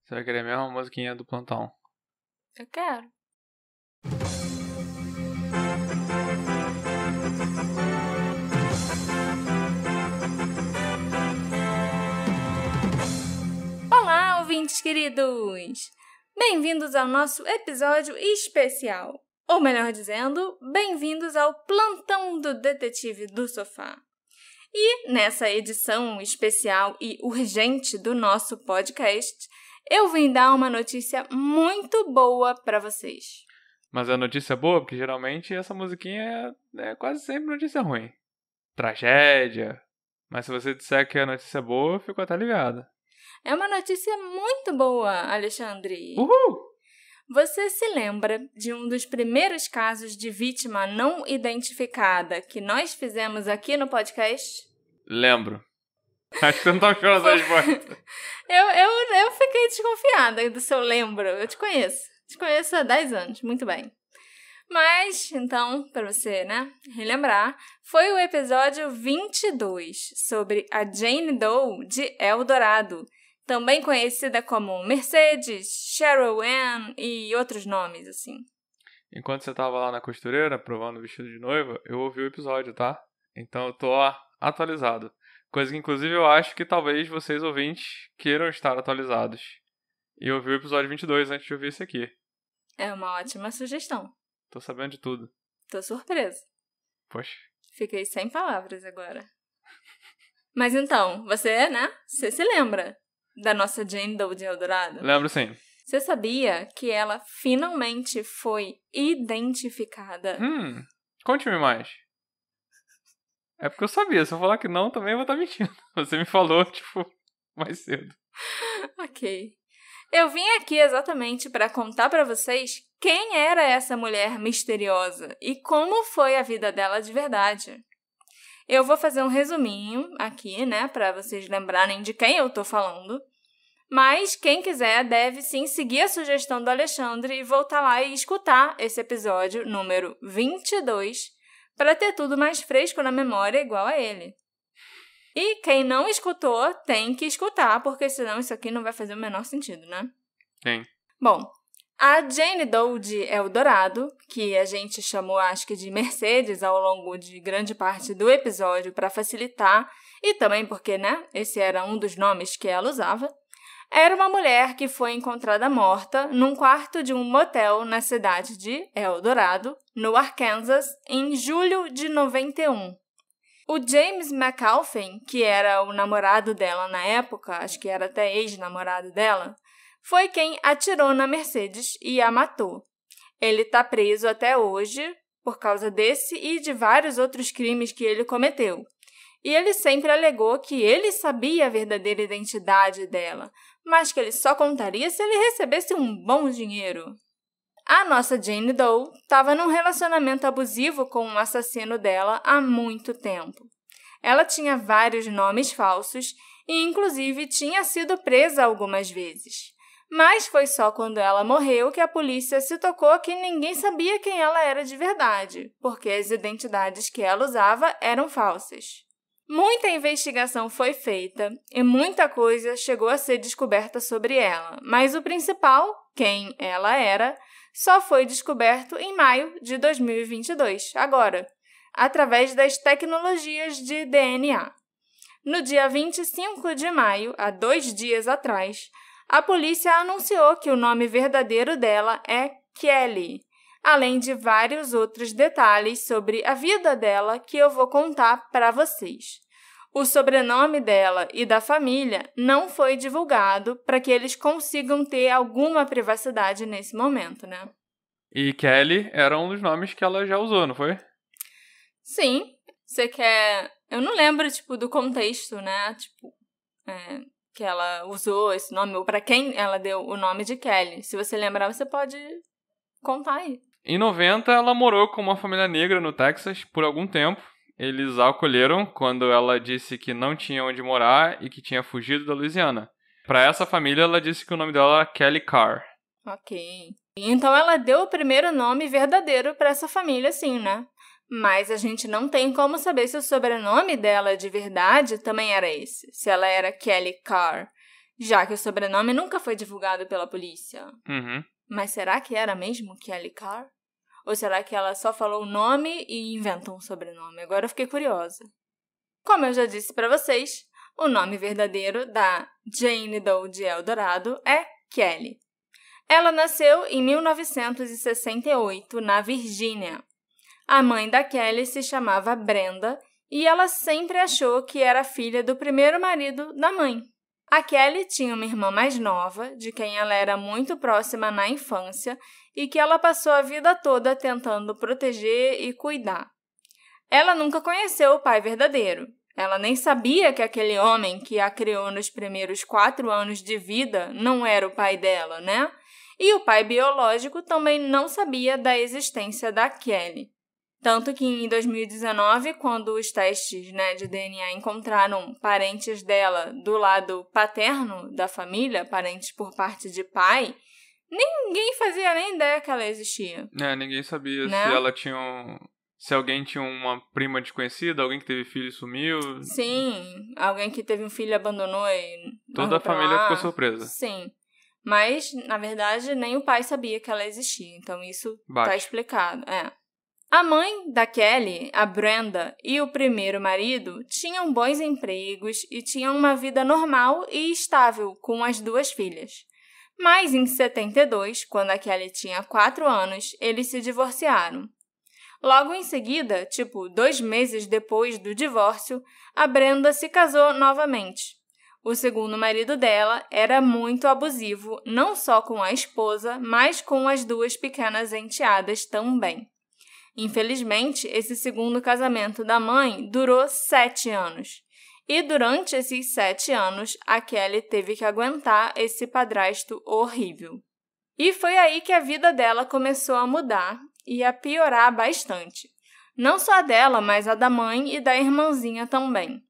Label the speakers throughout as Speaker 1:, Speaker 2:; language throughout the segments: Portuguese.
Speaker 1: Você vai querer mesmo a musiquinha do plantão?
Speaker 2: Eu quero. Olá, ouvintes queridos! Bem-vindos ao nosso episódio especial. Ou melhor dizendo, bem-vindos ao Plantão do Detetive do Sofá. E nessa edição especial e urgente do nosso podcast, eu vim dar uma notícia muito boa para vocês.
Speaker 1: Mas é notícia boa, porque geralmente essa musiquinha é quase sempre notícia ruim. Tragédia. Mas se você disser que é notícia boa, eu fico até ligado.
Speaker 2: É uma notícia muito boa, Alexandre.
Speaker 1: Uhul!
Speaker 2: Você se lembra de um dos primeiros casos de vítima não identificada que nós fizemos aqui no podcast?
Speaker 1: Lembro. Acho que você não tá chorando essa resposta.
Speaker 2: Eu fiquei desconfiada do seu lembro. Eu te conheço. Te conheço há 10 anos. Muito bem. Mas, então, para você, relembrar, foi o episódio 22 sobre a Jane Doe de Eldorado, também conhecida como Mercedes, Cheryl Ann e outros nomes, assim.
Speaker 1: Enquanto você tava lá na costureira, provando o vestido de noiva, eu ouvi o episódio, tá? Então eu tô atualizado. Coisa que, inclusive, eu acho que talvez vocês, ouvintes, queiram estar atualizados. E eu ouvi o episódio 22 antes de ouvir esse aqui.
Speaker 2: É uma ótima sugestão.
Speaker 1: Tô sabendo de tudo.
Speaker 2: Tô surpresa.
Speaker 1: Poxa.
Speaker 2: Fiquei sem palavras agora. Mas então, você se lembra da nossa Jane Doe de Eldorado?
Speaker 1: Lembro sim.
Speaker 2: Você sabia que ela finalmente foi identificada?
Speaker 1: Conte-me mais. É porque eu sabia. Se eu falar que não, também eu vou estar mentindo. Você me falou, mais cedo.
Speaker 2: Ok. Eu vim aqui exatamente para contar para vocês quem era essa mulher misteriosa e como foi a vida dela de verdade. Eu vou fazer um resuminho aqui, para vocês lembrarem de quem eu tô falando. Mas quem quiser deve sim seguir a sugestão do Alexandre e voltar lá e escutar esse episódio número 22 para ter tudo mais fresco na memória igual a ele. E quem não escutou tem que escutar, porque senão isso aqui não vai fazer o menor sentido, né?
Speaker 1: Sim.
Speaker 2: Bom, a Jane Doe de Eldorado, que a gente chamou acho que de Mercedes ao longo de grande parte do episódio para facilitar, e também porque, esse era um dos nomes que ela usava, era uma mulher que foi encontrada morta num quarto de um motel na cidade de Eldorado, no Arkansas, em julho de 91. O James McAlphin, que era o namorado dela na época, acho que era até ex-namorado dela, foi quem atirou na Mercedes e a matou. Ele está preso até hoje por causa desse e de vários outros crimes que ele cometeu. E ele sempre alegou que ele sabia a verdadeira identidade dela, mas que ele só contaria se ele recebesse um bom dinheiro. A nossa Jane Doe estava num relacionamento abusivo com o assassino dela há muito tempo. Ela tinha vários nomes falsos e, inclusive, tinha sido presa algumas vezes. Mas foi só quando ela morreu que a polícia se tocou que ninguém sabia quem ela era de verdade, porque as identidades que ela usava eram falsas. Muita investigação foi feita e muita coisa chegou a ser descoberta sobre ela, mas o principal, quem ela era, só foi descoberto em maio de 2022, agora, através das tecnologias de DNA. No dia 25 de maio, há 2 dias atrás, a polícia anunciou que o nome verdadeiro dela é Kelly, além de vários outros detalhes sobre a vida dela que eu vou contar para vocês. O sobrenome dela e da família não foi divulgado para que eles consigam ter alguma privacidade nesse momento,
Speaker 1: E Kelly era um dos nomes que ela já usou, não foi?
Speaker 2: Sim. Você quer... Eu não lembro, do contexto, que ela usou esse nome, ou para quem ela deu o nome de Kelly. Se você lembrar, você pode contar aí.
Speaker 1: Em 90, ela morou com uma família negra no Texas por algum tempo. Eles a acolheram quando ela disse que não tinha onde morar e que tinha fugido da Louisiana. Para essa família, ela disse que o nome dela era Kelly Carr.
Speaker 2: Ok. Então, ela deu o primeiro nome verdadeiro para essa família, sim, Mas a gente não tem como saber se o sobrenome dela de verdade também era esse, se ela era Kelly Carr. já que o sobrenome nunca foi divulgado pela polícia.
Speaker 1: Uhum.
Speaker 2: Mas será que era mesmo Kelly Carr? Ou será que ela só falou o nome e inventou um sobrenome? Agora eu fiquei curiosa. Como eu já disse para vocês, o nome verdadeiro da Jane Doe de Eldorado é Kelly. Ela nasceu em 1968, na Virgínia. A mãe da Kelly se chamava Brenda e ela sempre achou que era filha do primeiro marido da mãe. A Kelly tinha uma irmã mais nova, de quem ela era muito próxima na infância e que ela passou a vida toda tentando proteger e cuidar. Ela nunca conheceu o pai verdadeiro. Ela nem sabia que aquele homem que a criou nos primeiros 4 anos de vida não era o pai dela, né? E o pai biológico também não sabia da existência da Kelly. Tanto que em 2019, quando os testes, de DNA encontraram parentes dela do lado paterno da família, parentes por parte de pai, ninguém fazia nem ideia que ela existia.
Speaker 1: Ninguém sabia se ela tinha se alguém tinha uma prima desconhecida, alguém que teve filho e sumiu.
Speaker 2: Sim, alguém que teve um filho e abandonou e
Speaker 1: toda a família ficou surpresa.
Speaker 2: Sim, mas, na verdade, nem o pai sabia que ela existia, então isso tá explicado. A mãe da Kelly, a Brenda, e o primeiro marido tinham bons empregos e tinham uma vida normal e estável com as 2 filhas. Mas em 72, quando a Kelly tinha 4 anos, eles se divorciaram. Logo em seguida, 2 meses depois do divórcio, a Brenda se casou novamente. O segundo marido dela era muito abusivo, não só com a esposa, mas com as 2 pequenas enteadas também. Infelizmente, esse segundo casamento da mãe durou 7 anos. E durante esses 7 anos, a Kelly teve que aguentar esse padrasto horrível. E foi aí que a vida dela começou a mudar e a piorar bastante. Não só a dela, mas a da mãe e da irmãzinha também.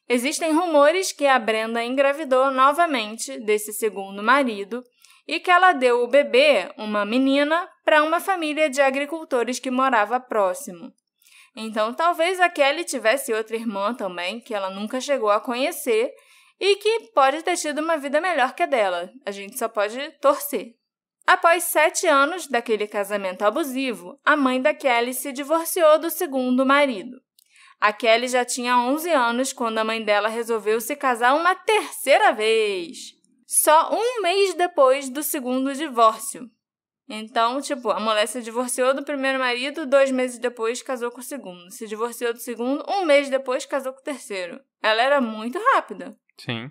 Speaker 2: Existem rumores que a Brenda engravidou novamente desse segundo marido e que ela deu o bebê, uma menina, para uma família de agricultores que morava próximo. Então, talvez a Kelly tivesse outra irmã também, que ela nunca chegou a conhecer e que pode ter tido uma vida melhor que a dela. A gente só pode torcer. Após 7 anos daquele casamento abusivo, a mãe da Kelly se divorciou do segundo marido. A Kelly já tinha 11 anos quando a mãe dela resolveu se casar uma terceira vez. Só 1 mês depois do segundo divórcio. Então, a mulher se divorciou do primeiro marido, 2 meses depois casou com o segundo. Se divorciou do segundo, 1 mês depois casou com o terceiro. Ela era muito rápida.
Speaker 1: Sim.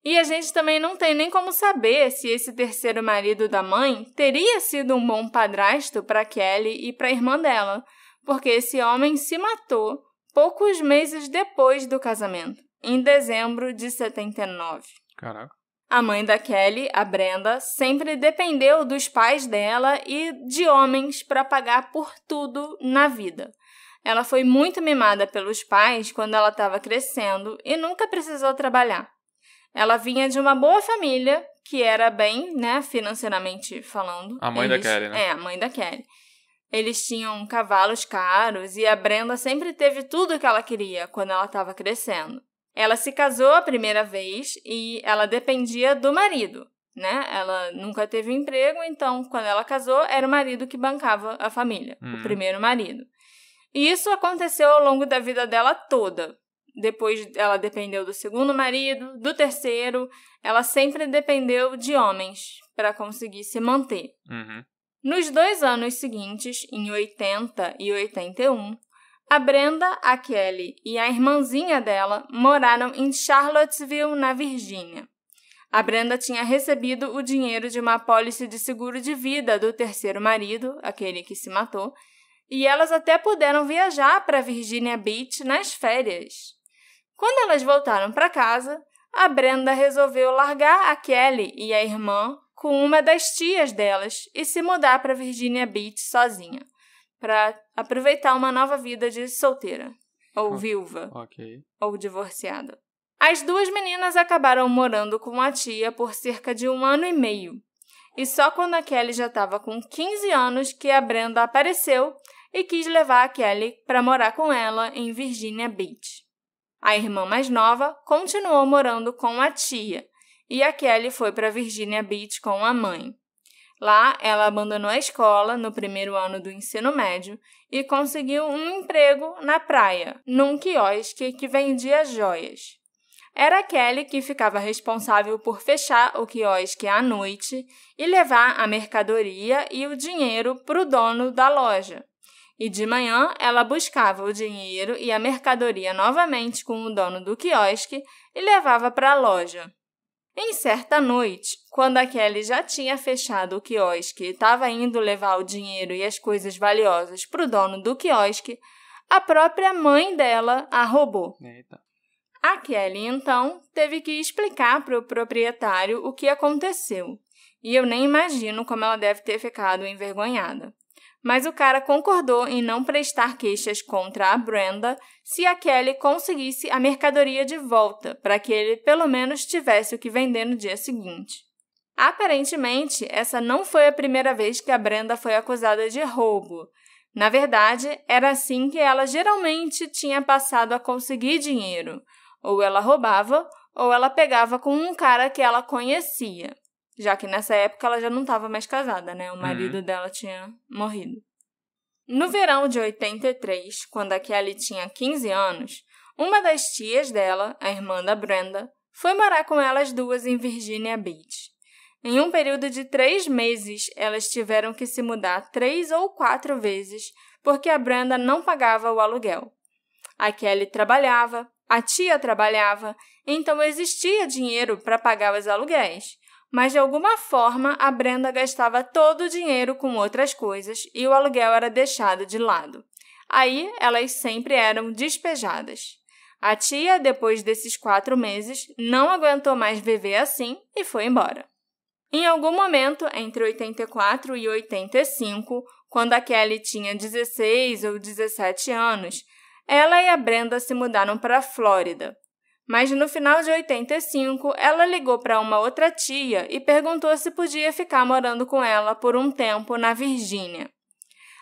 Speaker 2: E a gente também não tem nem como saber se esse terceiro marido da mãe teria sido um bom padrasto para Kelly e para a irmã dela, porque esse homem se matou poucos meses depois do casamento, em dezembro de 79.
Speaker 1: Caraca.
Speaker 2: A mãe da Kelly, a Brenda, sempre dependeu dos pais dela e de homens para pagar por tudo na vida. Ela foi muito mimada pelos pais quando ela estava crescendo e nunca precisou trabalhar. Ela vinha de uma boa família, que era bem, financeiramente falando.
Speaker 1: A mãe da Kelly, né?
Speaker 2: A mãe da Kelly. Eles tinham cavalos caros e a Brenda sempre teve tudo o que ela queria quando ela estava crescendo. Ela se casou a primeira vez e ela dependia do marido, Ela nunca teve emprego, então, quando ela casou, era o marido que bancava a família, o primeiro marido. E isso aconteceu ao longo da vida dela toda. Depois, ela dependeu do segundo marido, do terceiro. Ela sempre dependeu de homens para conseguir se manter.
Speaker 1: Uhum.
Speaker 2: Nos 2 anos seguintes, em 80 e 81, a Brenda, a Kelly e a irmãzinha dela moraram em Charlottesville, na Virgínia. A Brenda tinha recebido o dinheiro de uma apólice de seguro de vida do terceiro marido, aquele que se matou, e elas até puderam viajar para Virginia Beach nas férias. Quando elas voltaram para casa, a Brenda resolveu largar a Kelly e a irmã com uma das tias delas e se mudar para Virginia Beach sozinha, para aproveitar uma nova vida de solteira, ou viúva, ou divorciada. As 2 meninas acabaram morando com a tia por cerca de 1 ano e meio, e só quando a Kelly já estava com 15 anos que a Brenda apareceu e quis levar a Kelly para morar com ela em Virginia Beach. A irmã mais nova continuou morando com a tia, e a Kelly foi para Virginia Beach com a mãe. Lá, ela abandonou a escola no primeiro ano do ensino médio e conseguiu um emprego na praia, num quiosque que vendia joias. Era a Kelly que ficava responsável por fechar o quiosque à noite e levar a mercadoria e o dinheiro para o dono da loja. E de manhã, ela buscava o dinheiro e a mercadoria novamente com o dono do quiosque e levava para a loja. Em certa noite, quando a Kelly já tinha fechado o quiosque e estava indo levar o dinheiro e as coisas valiosas para o dono do quiosque, a própria mãe dela a roubou.
Speaker 1: Eita.
Speaker 2: A Kelly, então, teve que explicar para o proprietário o que aconteceu. E eu nem imagino como ela deve ter ficado envergonhada. Mas o cara concordou em não prestar queixas contra a Brenda se a Kelly conseguisse a mercadoria de volta, para que ele pelo menos tivesse o que vender no dia seguinte. Aparentemente, essa não foi a primeira vez que a Brenda foi acusada de roubo. Na verdade, era assim que ela geralmente tinha passado a conseguir dinheiro. Ou ela roubava, ou ela pegava com um cara que ela conhecia. Já que nessa época ela já não estava mais casada, né? O marido dela tinha morrido. No verão de 83, quando a Kelly tinha 15 anos, uma das tias dela, a irmã da Brenda, foi morar com elas duas em Virginia Beach. Em um período de 3 meses, elas tiveram que se mudar 3 ou 4 vezes, porque a Brenda não pagava o aluguel. A Kelly trabalhava, a tia trabalhava, então existia dinheiro para pagar os aluguéis. Mas, de alguma forma, a Brenda gastava todo o dinheiro com outras coisas e o aluguel era deixado de lado. Aí, elas sempre eram despejadas. A tia, depois desses 4 meses, não aguentou mais viver assim e foi embora. Em algum momento, entre 84 e 85, quando a Kelly tinha 16 ou 17 anos, ela e a Brenda se mudaram para a Flórida. Mas no final de 85, ela ligou para uma outra tia e perguntou se podia ficar morando com ela por um tempo na Virgínia.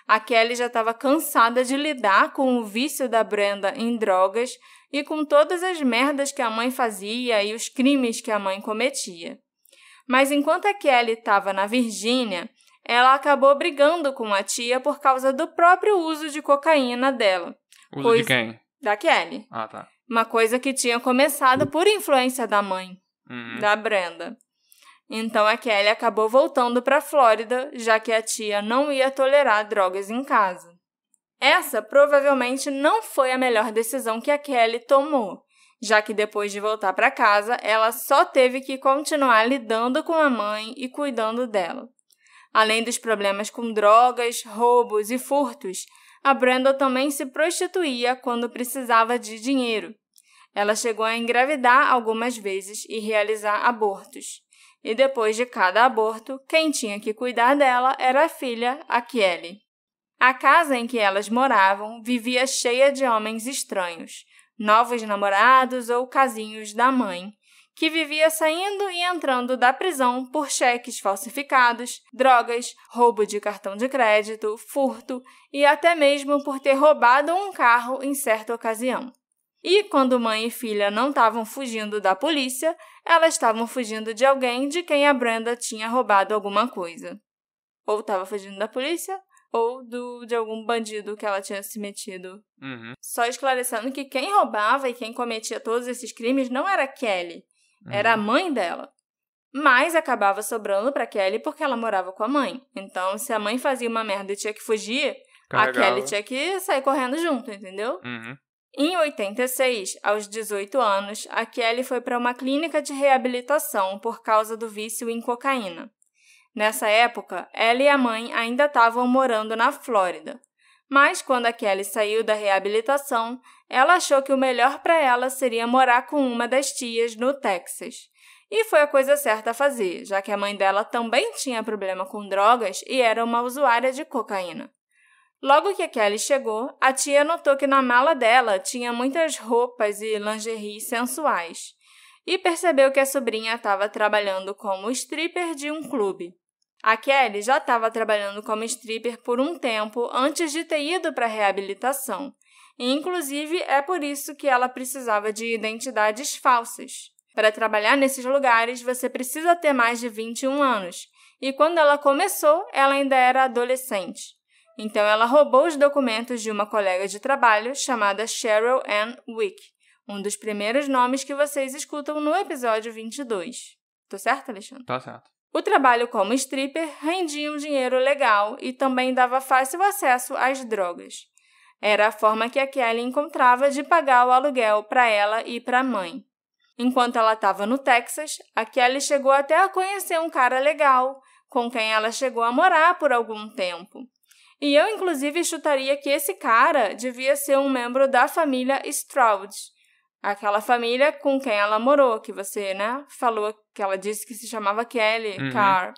Speaker 2: A Kelly já estava cansada de lidar com o vício da Brenda em drogas e com todas as merdas que a mãe fazia e os crimes que a mãe cometia. Mas enquanto a Kelly estava na Virgínia, ela acabou brigando com a tia por causa do próprio uso de cocaína dela.
Speaker 1: Uso de quem?
Speaker 2: Da Kelly.
Speaker 1: Ah, tá.
Speaker 2: Uma coisa que tinha começado por influência da mãe, da Brenda. Então, a Kelly acabou voltando para a Flórida, já que a tia não ia tolerar drogas em casa. Essa provavelmente não foi a melhor decisão que a Kelly tomou, já que depois de voltar para casa, ela só teve que continuar lidando com a mãe e cuidando dela. Além dos problemas com drogas, roubos e furtos, a Brenda também se prostituía quando precisava de dinheiro. Ela chegou a engravidar algumas vezes e realizar abortos. E depois de cada aborto, quem tinha que cuidar dela era a filha, a Kelly. A casa em que elas moravam vivia cheia de homens estranhos, novos namorados ou casinhos da mãe, que vivia saindo e entrando da prisão por cheques falsificados, drogas, roubo de cartão de crédito, furto e até mesmo por ter roubado um carro em certa ocasião. E quando mãe e filha não estavam fugindo da polícia, elas estavam fugindo de alguém de quem a Brenda tinha roubado alguma coisa. Ou estava fugindo da polícia, ou de algum bandido que ela tinha se metido. Só esclarecendo que quem roubava e quem cometia todos esses crimes não era Kelly, era a mãe dela. Mas acabava sobrando para Kelly porque ela morava com a mãe. Então, se a mãe fazia uma merda e tinha que fugir,
Speaker 1: Carregava.
Speaker 2: a Kelly tinha que sair correndo junto, entendeu? Em 86, aos 18 anos, a Kelly foi para uma clínica de reabilitação por causa do vício em cocaína. Nessa época, ela e a mãe ainda estavam morando na Flórida. Mas, quando a Kelly saiu da reabilitação, ela achou que o melhor para ela seria morar com uma das tias no Texas. E foi a coisa certa a fazer, já que a mãe dela também tinha problema com drogas e era uma usuária de cocaína. Logo que a Kelly chegou, a tia notou que na mala dela tinha muitas roupas e lingerie sensuais. E percebeu que a sobrinha estava trabalhando como stripper de um clube. A Kelly já estava trabalhando como stripper por um tempo antes de ter ido para a reabilitação. E, inclusive, é por isso que ela precisava de identidades falsas, Para trabalhar nesses lugares, você precisa ter mais de 21 anos. E quando ela começou, ela ainda era adolescente. Então, ela roubou os documentos de uma colega de trabalho chamada Cheryl Ann Wick, um dos primeiros nomes que vocês escutam no episódio 22. Tô certo, Alexandre?
Speaker 1: Tá certo.
Speaker 2: O trabalho como stripper rendia um dinheiro legal e também dava fácil acesso às drogas. Era a forma que a Kelly encontrava de pagar o aluguel para ela e para a mãe. Enquanto ela estava no Texas, a Kelly chegou até a conhecer um cara legal, com quem ela chegou a morar por algum tempo. E eu, inclusive, chutaria que esse cara devia ser um membro da família Stroud, aquela família com quem ela morou, que você, falou que ela disse que se chamava Kelly Carr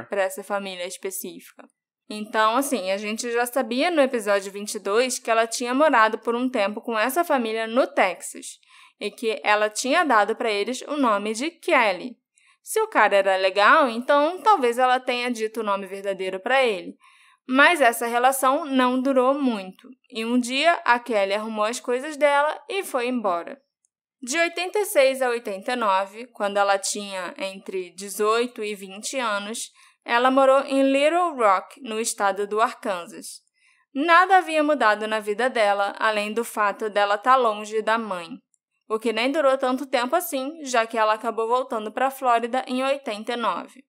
Speaker 2: para essa família específica. Então, assim, a gente já sabia no episódio 22 que ela tinha morado por um tempo com essa família no Texas e que ela tinha dado para eles o nome de Kelly. Se o cara era legal, então talvez ela tenha dito o nome verdadeiro para ele. Mas essa relação não durou muito, e um dia a Kelly arrumou as coisas dela e foi embora. De 86 a 89, quando ela tinha entre 18 e 20 anos, ela morou em Little Rock, no estado do Arkansas. Nada havia mudado na vida dela, além do fato dela estar longe da mãe, o que nem durou tanto tempo assim, já que ela acabou voltando para a Flórida em 89.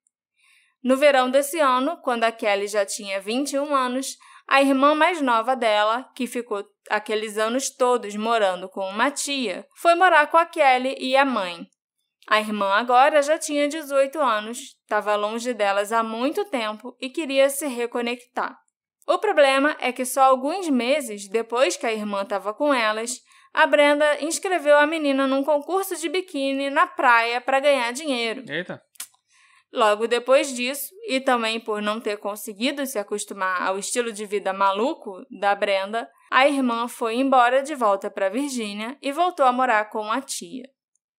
Speaker 2: No verão desse ano, quando a Kelly já tinha 21 anos, a irmã mais nova dela, que ficou aqueles anos todos morando com uma tia, foi morar com a Kelly e a mãe. A irmã agora já tinha 18 anos, estava longe delas há muito tempo e queria se reconectar. O problema é que só alguns meses depois que a irmã estava com elas, a Brenda inscreveu a menina num concurso de biquíni na praia para ganhar dinheiro.
Speaker 1: Eita!
Speaker 2: Logo depois disso, e também por não ter conseguido se acostumar ao estilo de vida maluco da Brenda, a irmã foi embora de volta para Virgínia e voltou a morar com a tia.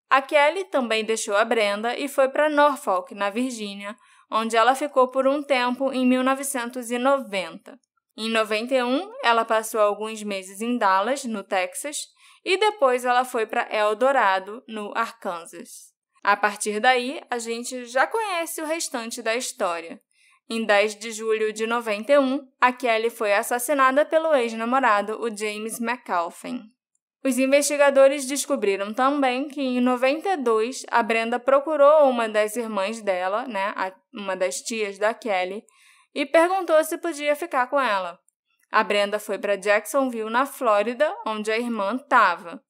Speaker 2: A Kelly também deixou a Brenda e foi para Norfolk, na Virgínia, onde ela ficou por um tempo em 1990. Em 91, ela passou alguns meses em Dallas, no Texas, e depois ela foi para El Dorado, no Arkansas. A partir daí, a gente já conhece o restante da história. Em 10 de julho de 91, a Kelly foi assassinada pelo ex-namorado, o James McAlpin. Os investigadores descobriram também que, em 92, a Brenda procurou uma das irmãs dela, uma das tias da Kelly, e perguntou se podia ficar com ela. A Brenda foi para Jacksonville, na Flórida, onde a irmã estava.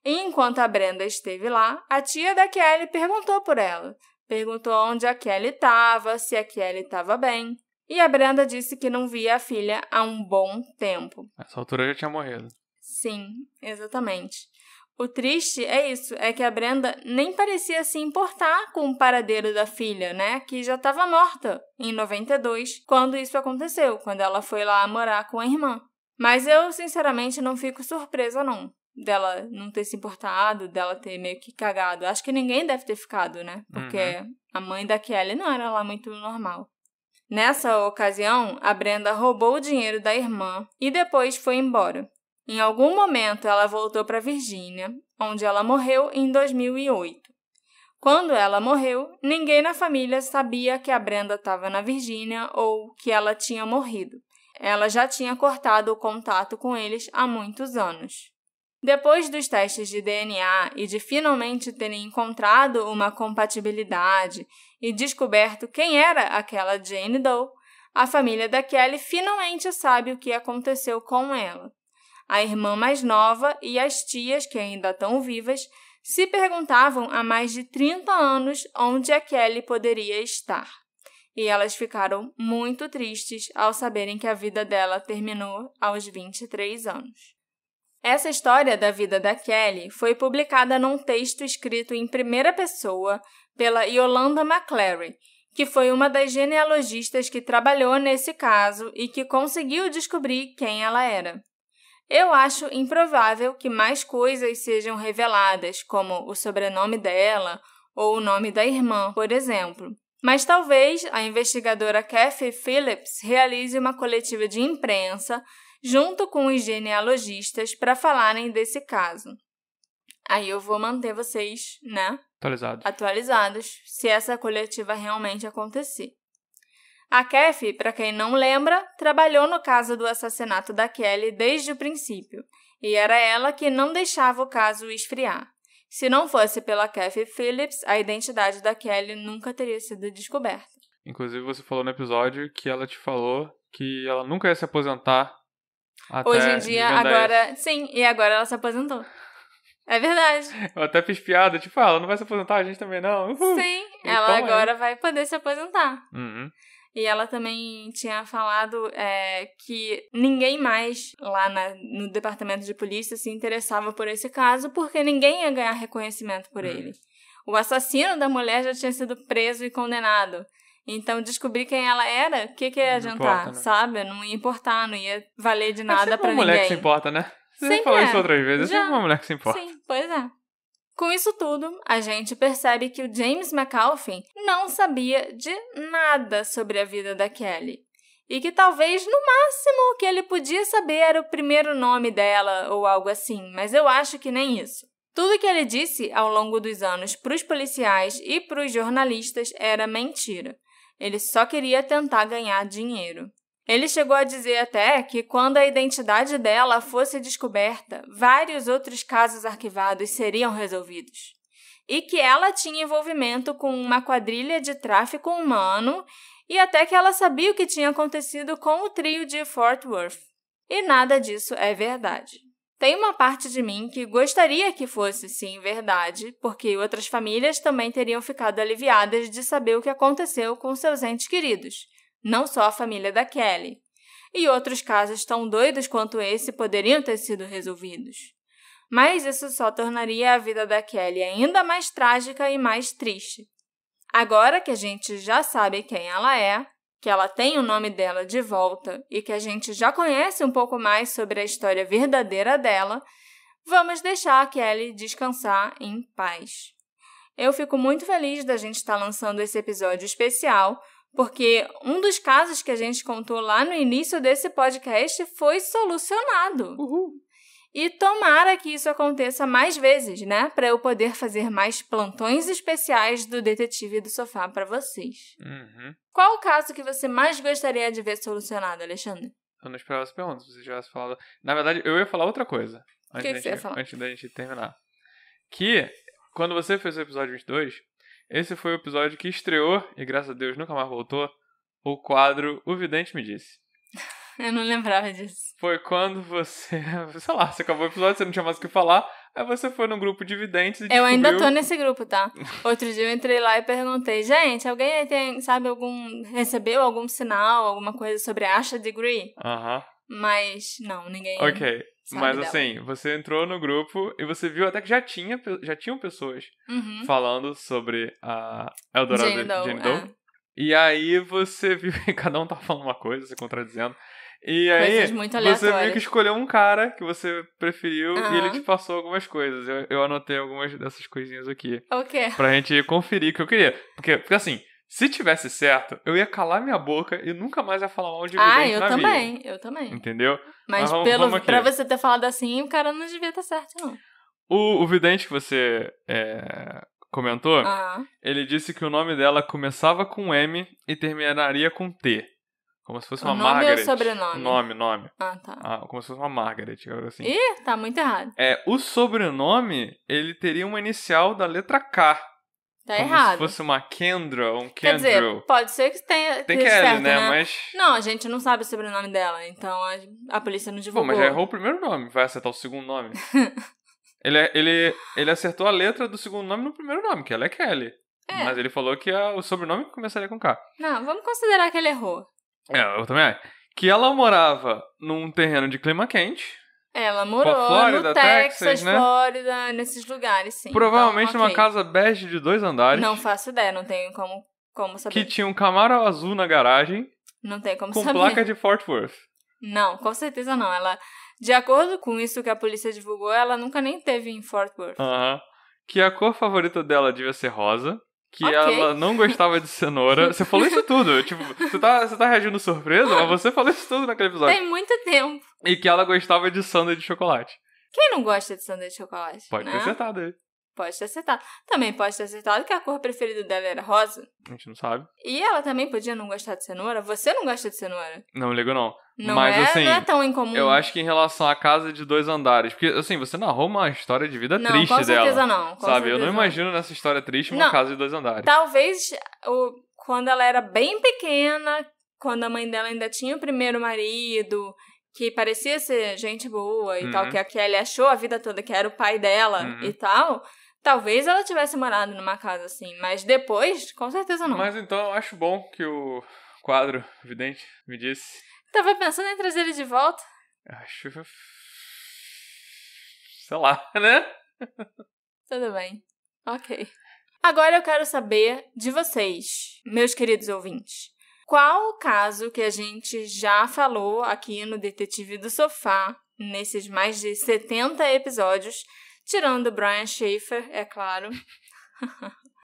Speaker 2: E enquanto a Brenda esteve lá, a tia da Kelly perguntou por ela. Perguntou onde a Kelly estava, se a Kelly estava bem. E a Brenda disse que não via a filha há um bom tempo.
Speaker 1: Nessa altura já tinha morrido.
Speaker 2: Sim, exatamente. O triste é isso, é que a Brenda nem parecia se importar com o paradeiro da filha, que já estava morta em 92, quando isso aconteceu, quando ela foi lá morar com a irmã. Mas eu, sinceramente, não fico surpresa, não. Dela não ter se importado, dela ter meio que cagado. Acho que ninguém deve ter ficado, Porque a mãe da Kelly não era lá muito normal. Nessa ocasião, a Brenda roubou o dinheiro da irmã e depois foi embora. Em algum momento, ela voltou para Virgínia, onde ela morreu em 2008. Quando ela morreu, ninguém na família sabia que a Brenda estava na Virgínia ou que ela tinha morrido. Ela já tinha cortado o contato com eles há muitos anos. Depois dos testes de DNA e de finalmente terem encontrado uma compatibilidade e descoberto quem era aquela Jane Doe, a família da Kelly finalmente sabe o que aconteceu com ela. A irmã mais nova e as tias, que ainda estão vivas, se perguntavam há mais de 30 anos onde a Kelly poderia estar. E elas ficaram muito tristes ao saberem que a vida dela terminou aos 23 anos. Essa história da vida da Kelly foi publicada num texto escrito em primeira pessoa pela Yolanda McClary, que foi uma das genealogistas que trabalhou nesse caso e que conseguiu descobrir quem ela era. Eu acho improvável que mais coisas sejam reveladas, como o sobrenome dela ou o nome da irmã, por exemplo. Mas talvez a investigadora Kathy Phillips realize uma coletiva de imprensa junto com os genealogistas para falarem desse caso. Aí eu vou manter vocês, atualizados, se essa coletiva realmente acontecer. A Kathy, para quem não lembra, trabalhou no caso do assassinato da Kelly desde o princípio, e era ela que não deixava o caso esfriar. Se não fosse pela Kathy Phillips, a identidade da Kelly nunca teria sido descoberta.
Speaker 1: Inclusive, você falou no episódio que ela te falou que ela nunca ia se aposentar até
Speaker 2: Hoje em dia, agora...
Speaker 1: isso.
Speaker 2: Sim, e agora ela se aposentou. É verdade.
Speaker 1: Eu até fiz piada, tipo, ela não vai se aposentar, a gente também não. Uhul.
Speaker 2: Sim, ela agora vai poder se aposentar.
Speaker 1: Uhum.
Speaker 2: E ela também tinha falado que ninguém mais lá no departamento de polícia se interessava por esse caso porque ninguém ia ganhar reconhecimento por ele. O assassino da mulher já tinha sido preso e condenado. Então, descobrir quem ela era, o que ia adiantar,
Speaker 1: importa, né?
Speaker 2: sabe? Não ia importar, não ia valer de nada pra ninguém.
Speaker 1: É uma mulher que se importa, né? Você
Speaker 2: Sempre
Speaker 1: falou isso outras vezes, é uma mulher que se importa.
Speaker 2: Sim, pois é. Com isso tudo, a gente percebe que o James McAuliffe não sabia de nada sobre a vida da Kelly. E que talvez, no máximo, o que ele podia saber era o primeiro nome dela ou algo assim, mas eu acho que nem isso. Tudo que ele disse ao longo dos anos para os policiais e para os jornalistas era mentira. Ele só queria tentar ganhar dinheiro. Ele chegou a dizer até que quando a identidade dela fosse descoberta, vários outros casos arquivados seriam resolvidos. E que ela tinha envolvimento com uma quadrilha de tráfico humano e até que ela sabia o que tinha acontecido com o trio de Fort Worth. E nada disso é verdade. Tem uma parte de mim que gostaria que fosse, sim, verdade, porque outras famílias também teriam ficado aliviadas de saber o que aconteceu com seus entes queridos. Não só a família da Kelly. E outros casos tão doidos quanto esse poderiam ter sido resolvidos. Mas isso só tornaria a vida da Kelly ainda mais trágica e mais triste. Agora que a gente já sabe quem ela é, que ela tem o nome dela de volta e que a gente já conhece um pouco mais sobre a história verdadeira dela, vamos deixar a Kelly descansar em paz. Eu fico muito feliz da gente estar lançando esse episódio especial, porque um dos casos que a gente contou lá no início desse podcast foi solucionado.
Speaker 1: Uhul.
Speaker 2: E tomara que isso aconteça mais vezes, né? Para eu poder fazer mais plantões especiais do Detetive do Sofá para vocês.
Speaker 1: Uhum.
Speaker 2: Qual o caso que você mais gostaria de ver solucionado, Alexandre?
Speaker 1: Eu não esperava essa pergunta, se você tivesse falado... Na verdade, eu ia falar outra coisa.
Speaker 2: O que você ia falar?
Speaker 1: Antes da gente terminar. Que, quando você fez o episódio 22... Esse foi o episódio que estreou, e graças a Deus nunca mais voltou, o quadro O Vidente Me Disse.
Speaker 2: Eu não lembrava disso.
Speaker 1: Foi quando você, sei lá, você acabou o episódio, você não tinha mais o que falar, aí você foi num grupo de videntes e
Speaker 2: Eu
Speaker 1: descobriu...
Speaker 2: ainda tô nesse grupo, tá? Outro dia eu entrei lá e perguntei, gente, alguém aí tem, sabe, recebeu algum sinal, alguma coisa sobre a Asha Degree?
Speaker 1: Aham.
Speaker 2: Mas, não, ninguém...
Speaker 1: Ok, mas
Speaker 2: dela.
Speaker 1: assim, você entrou no grupo e você viu até que já tinham pessoas falando sobre a Eldorado Jane Doe. E aí você viu que cada um tava falando uma coisa, se contradizendo. E aí
Speaker 2: Coisas muito
Speaker 1: você
Speaker 2: aleatórias.
Speaker 1: viu que escolheu um cara que você preferiu e ele te passou algumas coisas. Eu anotei algumas dessas coisinhas aqui.
Speaker 2: O quê?
Speaker 1: Pra gente conferir o que eu queria. Porque assim, se tivesse certo, eu ia calar minha boca e nunca mais ia falar mal de vidente na vida.
Speaker 2: Eu também.
Speaker 1: Entendeu?
Speaker 2: Mas
Speaker 1: vamos
Speaker 2: pra você ter falado assim, o cara não devia estar certo, não.
Speaker 1: O vidente que você comentou, ele disse que o nome dela começava com M e terminaria com T. Como se fosse uma Margaret.
Speaker 2: Nome ou sobrenome?
Speaker 1: Nome.
Speaker 2: Ah, tá.
Speaker 1: Como se fosse uma Margaret, algo assim.
Speaker 2: Ih, tá muito errado.
Speaker 1: O sobrenome, ele teria uma inicial da letra K.
Speaker 2: Tá
Speaker 1: como
Speaker 2: errado.
Speaker 1: Se fosse uma Kendra ou um Kendrew.
Speaker 2: Quer dizer, pode ser que tenha
Speaker 1: Tem que
Speaker 2: certo,
Speaker 1: né? Mas...
Speaker 2: Não, a gente não sabe o sobrenome dela, então a polícia não divulgou.
Speaker 1: Pô, mas já errou o primeiro nome, vai acertar o segundo nome. ele acertou a letra do segundo nome no primeiro nome, que ela é Kelly. Mas ele falou que o sobrenome começaria com K.
Speaker 2: Não, vamos considerar que ele errou.
Speaker 1: Eu também acho. Que ela morava num terreno de clima quente.
Speaker 2: Ela morou
Speaker 1: Flórida,
Speaker 2: no Texas,
Speaker 1: né?
Speaker 2: Flórida, nesses lugares, sim.
Speaker 1: Provavelmente
Speaker 2: então,
Speaker 1: numa casa bege de 2 andares.
Speaker 2: Não faço ideia, não tenho como saber.
Speaker 1: Que tinha um Camaro azul na garagem.
Speaker 2: Não tem como
Speaker 1: com
Speaker 2: saber.
Speaker 1: Com placa de Fort Worth.
Speaker 2: Não, com certeza não. Ela, de acordo com isso que a polícia divulgou, ela nunca nem teve em Fort Worth.
Speaker 1: Que a cor favorita dela devia ser rosa. Que ela não gostava de cenoura. Você falou isso tudo. Tipo, você tá reagindo surpresa, mas você falou isso tudo naquele episódio.
Speaker 2: Tem muito tempo.
Speaker 1: E que ela gostava de sundae de chocolate.
Speaker 2: Quem não gosta de sundae de chocolate?
Speaker 1: Pode ter acertado aí.
Speaker 2: Pode ter acertado. Também pode ter acertado que a cor preferida dela era rosa.
Speaker 1: A gente não sabe.
Speaker 2: E ela também podia não gostar de cenoura. Você não gosta de cenoura?
Speaker 1: Não ligo, não.
Speaker 2: Não,
Speaker 1: Mas, assim,
Speaker 2: não é tão incomum.
Speaker 1: Eu acho que em relação à casa de 2 andares... Porque, assim, você narrou uma história de vida
Speaker 2: não,
Speaker 1: triste
Speaker 2: com certeza
Speaker 1: dela.
Speaker 2: não. Com
Speaker 1: sabe?
Speaker 2: certeza
Speaker 1: Eu não imagino nessa história triste uma
Speaker 2: não,
Speaker 1: casa de 2 andares.
Speaker 2: Talvez quando ela era bem pequena, quando a mãe dela ainda tinha o primeiro marido, que parecia ser gente boa e tal, que ele achou a vida toda que era o pai dela e tal... Talvez ela tivesse morado numa casa assim, mas depois, com certeza não.
Speaker 1: Mas então eu acho bom que o quadro vidente me disse.
Speaker 2: Tava pensando em trazer ele de volta?
Speaker 1: Acho... sei lá, né?
Speaker 2: Tudo bem. Ok. Agora eu quero saber de vocês, meus queridos ouvintes. Qual o caso que a gente já falou aqui no Detetive do Sofá, nesses mais de 70 episódios, tirando o Brian Schaefer, é claro,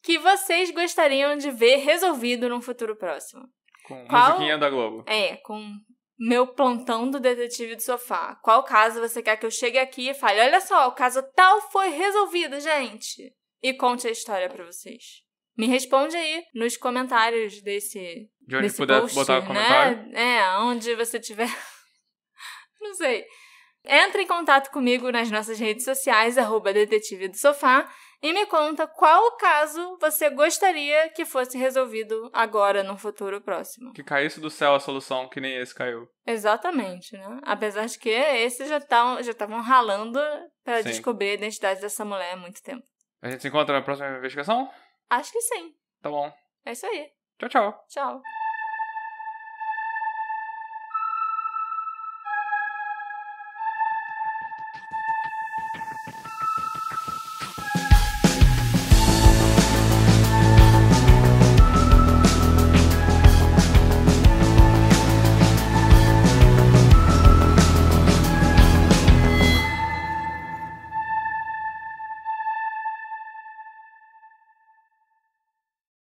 Speaker 2: que vocês gostariam de ver resolvido num futuro próximo?
Speaker 1: Com musiquinha da Globo.
Speaker 2: Com meu plantão do Detetive do Sofá. Qual caso você quer que eu chegue aqui e fale, olha só, o caso tal foi resolvido, gente. E conte a história pra vocês. Me responde aí nos comentários desse
Speaker 1: de onde
Speaker 2: desse
Speaker 1: puder
Speaker 2: post,
Speaker 1: botar o comentário.
Speaker 2: Onde você tiver. Não sei. Entre em contato comigo nas nossas redes sociais, @Detetive do Sofá, e me conta qual caso você gostaria que fosse resolvido agora, no futuro próximo.
Speaker 1: Que caísse do céu a solução, que nem esse caiu.
Speaker 2: Exatamente, né? Apesar de que esses já estavam ralando pra descobrir a identidade dessa mulher há muito tempo.
Speaker 1: A gente se encontra na próxima investigação?
Speaker 2: Acho que sim.
Speaker 1: Tá bom.
Speaker 2: É isso aí.
Speaker 1: Tchau, tchau.
Speaker 2: Tchau.